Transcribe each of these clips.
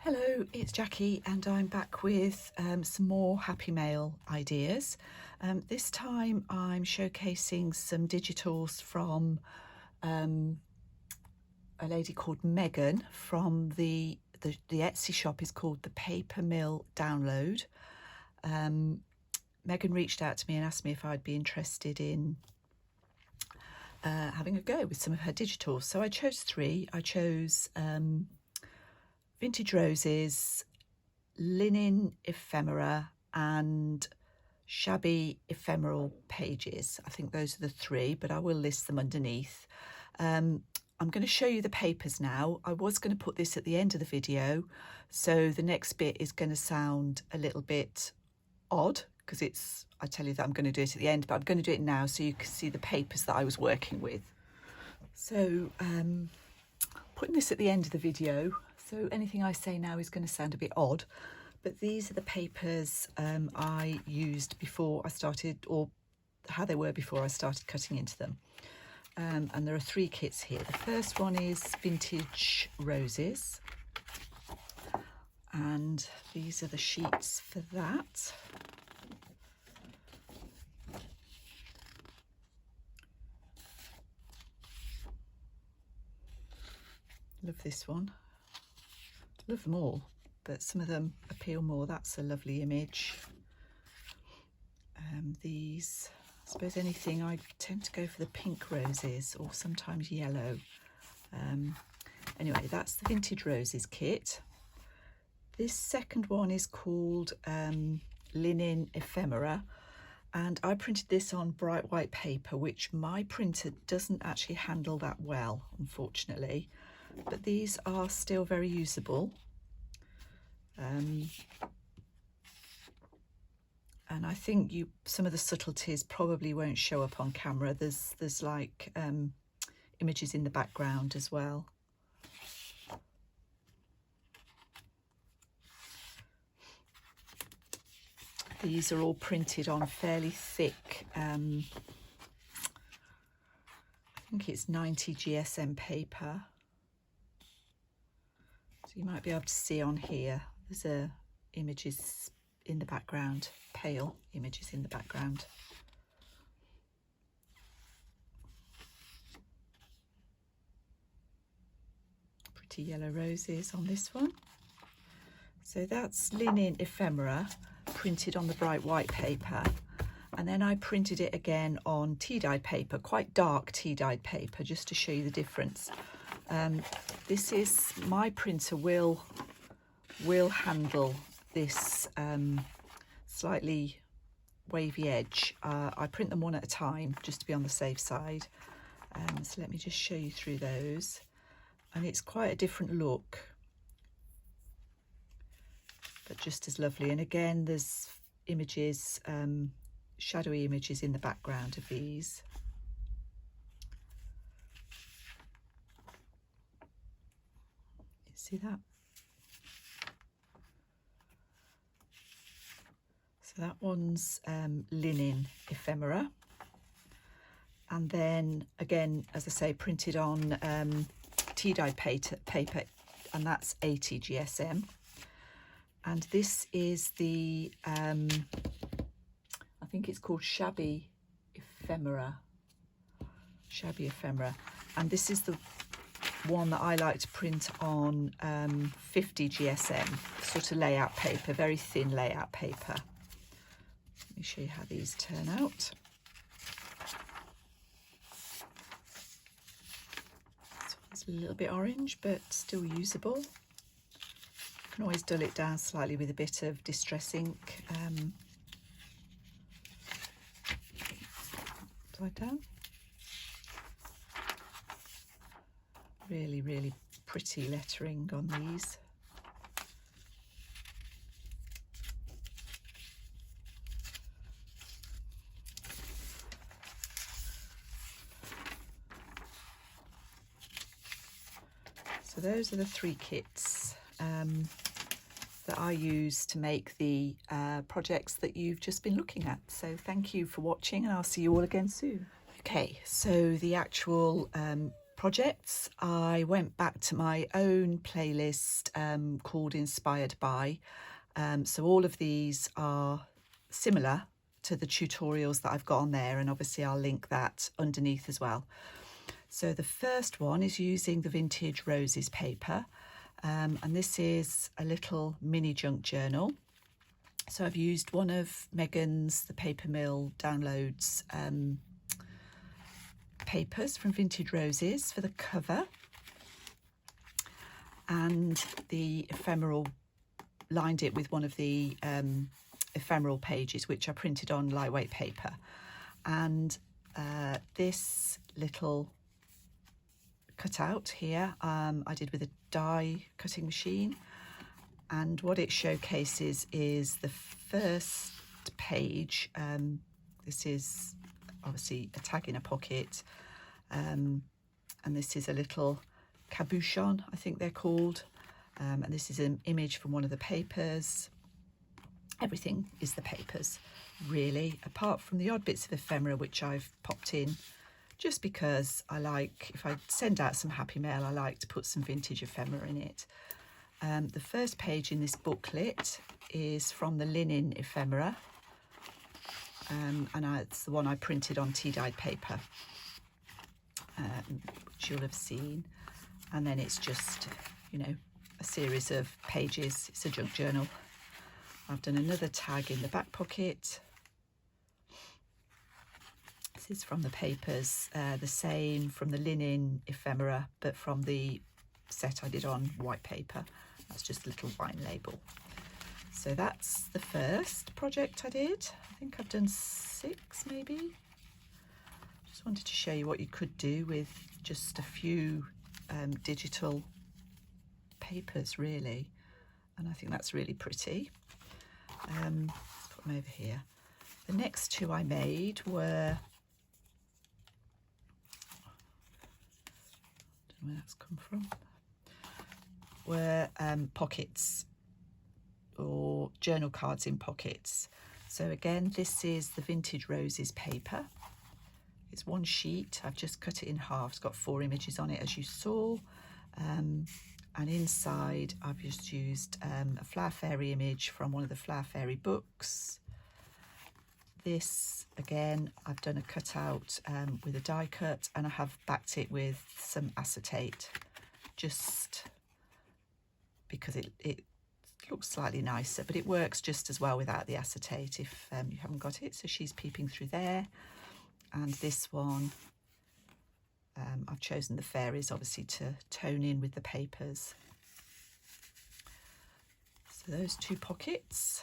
Hello, it's Jackie and I'm back with some more Happy Mail ideas. This time I'm showcasing some digitals from a lady called Megan from the Etsy shop is called the Paper Mill Download. Megan reached out to me and asked me if I'd be interested in having a go with some of her digitals. So I chose three. I chose Vintage Roses, Linen Ephemera and Shabby Ephemeral pages. I think those are the three, but I will list them underneath. I'm going to show you the papers now. I was going to put this at the end of the video, so the next bit is going to sound a little bit odd because I tell you that I'm going to do it at the end, but I'm going to do it now so you can see the papers that I was working with. So putting this at the end of the video, so anything I say now is going to sound a bit odd, but these are the papers I used before I started, or how they were before I started cutting into them. And there are three kits here. The first one is Vintage Roses, and these are the sheets for that. Love this one. Love them all, but some of them appeal more. That's a lovely image. These, I suppose anything, I tend to go for the pink roses or sometimes yellow. Anyway, that's the Vintage Roses kit. This second one is called Linen Ephemera, and I printed this on bright white paper, which my printer doesn't actually handle that well, unfortunately. But these are still very usable. And I think some of the subtleties probably won't show up on camera. There's like images in the background as well. These are all printed on fairly thick, I think it's 90 GSM paper. So you might be able to see on here, there's images in the background, pale images in the background. Pretty yellow roses on this one. So that's Linen Ephemera printed on the bright white paper. And then I printed it again on tea-dyed paper, quite dark tea-dyed paper, just to show you the difference. This is, my printer will handle this slightly wavy edge. I print them one at a time just to be on the safe side. So let me just show you through those. And it's quite a different look, but just as lovely. And again, there's images, shadowy images in the background of these. See that? So that one's Linen Ephemera. And then again, as I say, printed on tea-dyed paper, and that's 80 GSM. And this is the, I think it's called Shabby Ephemera. Shabby Ephemera. And this is the one that I like to print on 50 GSM, sort of layout paper, very thin layout paper. Let me show you how these turn out. So it's a little bit orange, but still usable. You can always dull it down slightly with a bit of Distress ink. Upside down. Really, really pretty lettering on these. So those are the three kits that I use to make the projects that you've just been looking at. So thank you for watching, and I'll see you all again soon. Okay, so the actual projects, I went back to my own playlist called Inspired By. So all of these are similar to the tutorials that I've got on there, and obviously I'll link that underneath as well. So the first one is using the Vintage Roses paper, and this is a little mini junk journal. So I've used one of Megan's, the Paper Mill Downloads papers from Vintage Roses for the cover, and the Ephemeral lined it with one of the Ephemeral pages, which I printed on lightweight paper. And this little cutout here I did with a die cutting machine, and what it showcases is the first page. This is obviously a tag in a pocket, and this is a little cabochon, I think they're called, and this is an image from one of the papers. Everything is the papers, really, apart from the odd bits of ephemera which I've popped in just because I like, if I send out some happy mail, I like to put some vintage ephemera in it. The first page in this booklet is from the linen ephemera, and it's the one I printed on tea-dyed paper, which you'll have seen. And then it's just, you know, a series of pages. It's a junk journal. I've done another tag in the back pocket. This is from the papers, the same from the linen ephemera, but from the set I did on white paper. That's just a little wine label. So that's the first project I did. I think I've done 6 maybe. Just wanted to show you what you could do with just a few digital papers, really. And I think that's really pretty. Let's put them over here. The next 2 I made were, I don't know where that's come from, were pockets, or journal cards in pockets. So again, this is the Vintage Roses paper. It's 1 sheet. I've just cut it in half. It's got 4 images on it, as you saw. And inside, I've just used a Flower Fairy image from one of the Flower Fairy books. This, again, I've done a cutout with a die cut, and I have backed it with some acetate, just because it looks slightly nicer, but it works just as well without the acetate if you haven't got it. So she's peeping through there. And this one, I've chosen the fairies obviously to tone in with the papers. So those 2 pockets.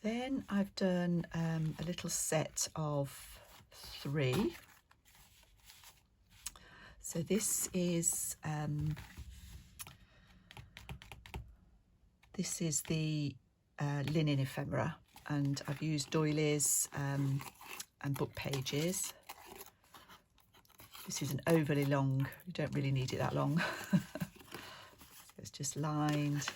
Then I've done a little set of 3. So this is the linen ephemera, and I've used doilies and book pages. This isn't overly long, you don't really need it that long. So it's just lined,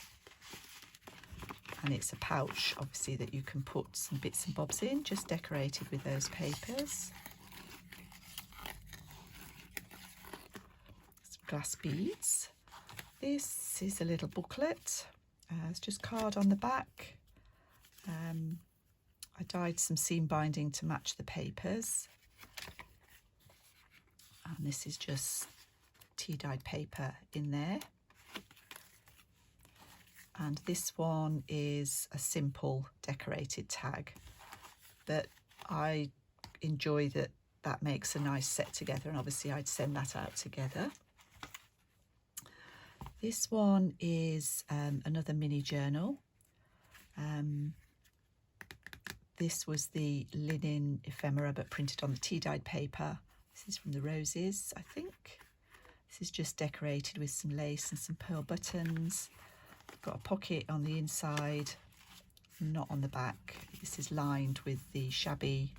and it's a pouch obviously that you can put some bits and bobs in, just decorated with those papers. Some glass beads. This is a little booklet. It's just card on the back. I dyed some seam binding to match the papers, and this is just tea-dyed paper in there. And this one is a simple decorated tag, but I enjoy that makes a nice set together, and obviously I'd send that out together. This one is another mini journal. This was the linen ephemera, but printed on the tea-dyed paper. This is from the Roses, I think. This is just decorated with some lace and some pearl buttons. Got a pocket on the inside, not on the back. This is lined with the Shabby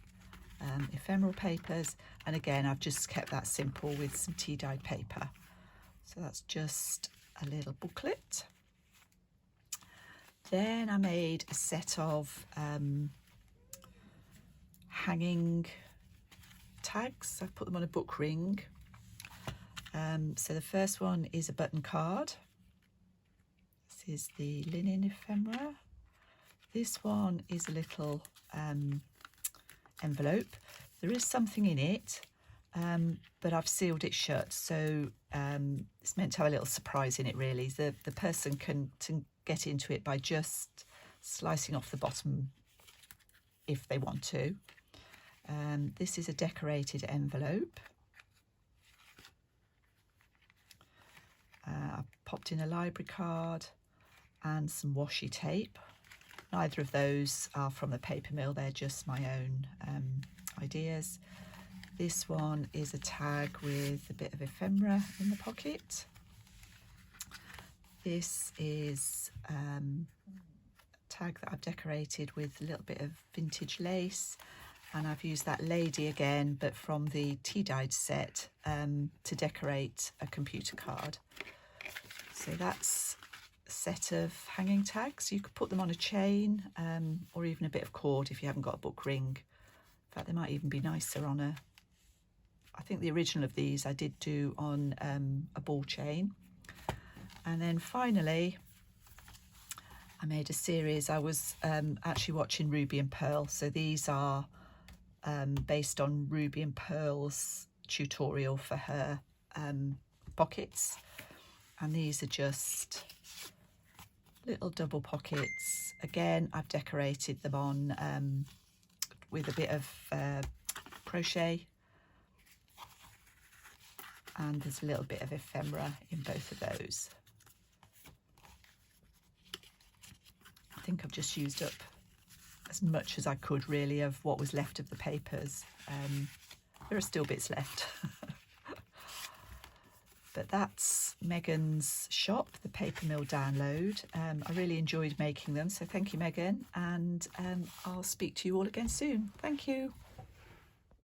ephemeral papers, and again I've just kept that simple with some tea-dyed paper. So that's just a little booklet. Then I made a set of hanging tags. I've put them on a book ring. So the first one is a button card. This is the linen ephemera. This one is a little envelope. There is something in it, but I've sealed it shut, so it's meant to have a little surprise in it really. The person can get into it by just slicing off the bottom if they want to. This is a decorated envelope. I've popped in a library card and some washi tape. Neither of those are from the paper mill, they're just my own ideas. This one is a tag with a bit of ephemera in the pocket. This is a tag that I've decorated with a little bit of vintage lace, and I've used that lady again, but from the tea-dyed set, to decorate a computer card. So that's a set of hanging tags. You could put them on a chain, or even a bit of cord if you haven't got a book ring. In fact, they might even be nicer on a, I think the original of these I did do on a ball chain. And then finally, I made a series. I was actually watching Ruby and Pearl. So these are based on Ruby and Pearl's tutorial for her pockets. And these are just little double pockets. Again, I've decorated them on with a bit of crochet. And there's a little bit of ephemera in both of those. I think I've just used up as much as I could really of what was left of the papers. There are still bits left. But that's Megan's shop, the paper mill download. I really enjoyed making them, so thank you, Megan, and I'll speak to you all again soon. Thank you.